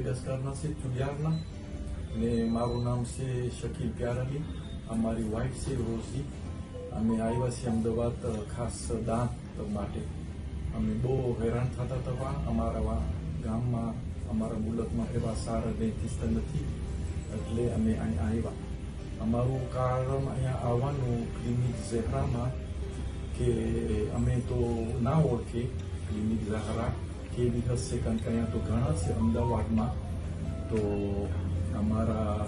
મેડેગાસ્કરના છે, ચુલિયારના. ને મારું નામ છે શકીલ પ્યાર અલી. અમારી વાઇફ છે રોઝી. અમે આવ્યા છીએ અમદાવાદ ખાસ દાંત માટે. અમે બહુ હેરાન થતા હતા. અમારા ગામમાં, અમારા મુલકમાં એવા સારા ડેન્ટિસ્ટ નથી, એટલે અમે અહીં આવ્યા. અમારું કારણ અહીંયા આવવાનું ક્લિનિક ઝેહરામાં કે અમે તો ના ઓળખીએ ક્લિનિક ઝેહરા કેવી હશે, કારણ કે અહીંયા તો ઘણા છે અમદાવાદમાં. તો અમારા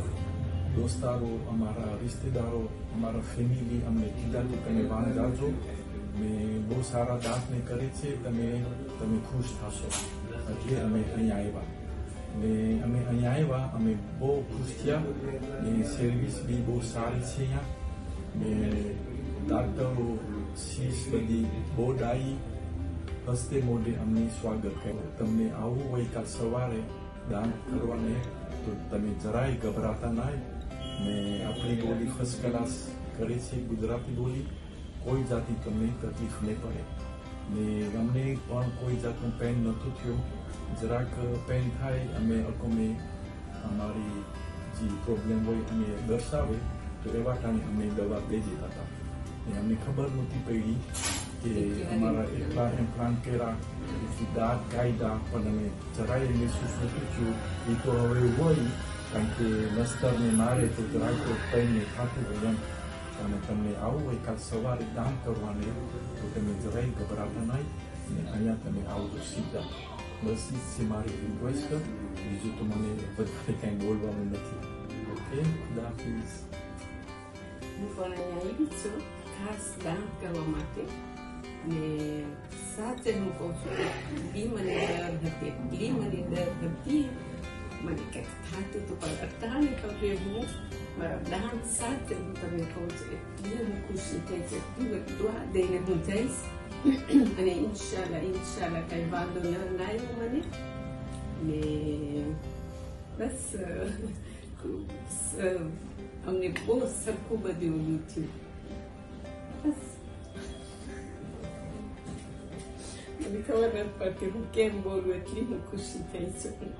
દોસ્તારો, અમારા રિશ્તેદારો, અમારા ફેમિલી અમને કીધા કે તમે વાન જાજો, મેં બહુ સારા દાંતને કરે છે, તમે ખુશ થશો. એટલે અમે અહીંયા આવ્યા. ને અમે અહીંયા આવ્યા, અમે બહુ ખુશ થયા. ને સર્વિસ બી બહુ સારી છે અહીંયા. ને ડાક્ટરો શીશ બધી બહુ ડાઈ હસ્તે મોઢે અમને સ્વાગત કર્યું. તમને આવવું હોય કાલ સવારે દાન કરવાને તો તમે જરાય ગભરાતા ના. ને આપણી બોલી ફર્સ્ટ ક્લાસ કરે છે, ગુજરાતી બોલી. કોઈ જાતની તમને તકલીફ નહીં પડે. ને અમને પણ કોઈ જાતનું પેન નહોતું થયું. જરાક પેન થાય અમે અમારી જે પ્રોબ્લેમ હોય અમે દર્શાવે તો એવા ટાણે અમે દવા દઈ દેતા હતા. ને અમને ખબર નહોતી પડી કે અમારા એટલા ઇમ્પ્લાન્ટ કર્યા, એટલી દાંત કાઢ્યા, પણ અમે જરાય મહેસૂસ નથી થયું. એ તો હવે હોય, કારણ કે નસ્તરને મારે તો જરાક પેનને ખાતું હોય એમ. અને તમને આવું હોય કાલ સવારે દાન કરવાને તો તમે જરાય ગભરાતા નહીં. અને અહીંયા તમે આવજો સીધા. બસ એ છે મારી રિક્વેસ્ટ. બીજું તો મને વધારે કાંઈ બોલવાનું નથી. ઓકે, ખુદા હાફિઝ. હું પણ અહીંયા આવી છું ખાસ દાન કરવા માટે. ને સાચે હું કહું છું, બી મને ડર હતી, મને ડર હતી. મને કંઈક થતું હતું, પણ અટાણે હવે હું મારા દાન સાથે હું તમને કહું છું, એટલી હું ખુશી થઈ છે, એટલી દુઆ દઈને હું જઈશ. અને ઇન્શાલ્લાહ કઈ વાંધો ના આવ્યો મને. ને બસ અમને બહુ સરખું બધું ઓલું થયું. બસ મને ખબર નથી પડતી હું કેમ બોલું, એટલી હું ખુશી થઈ છું.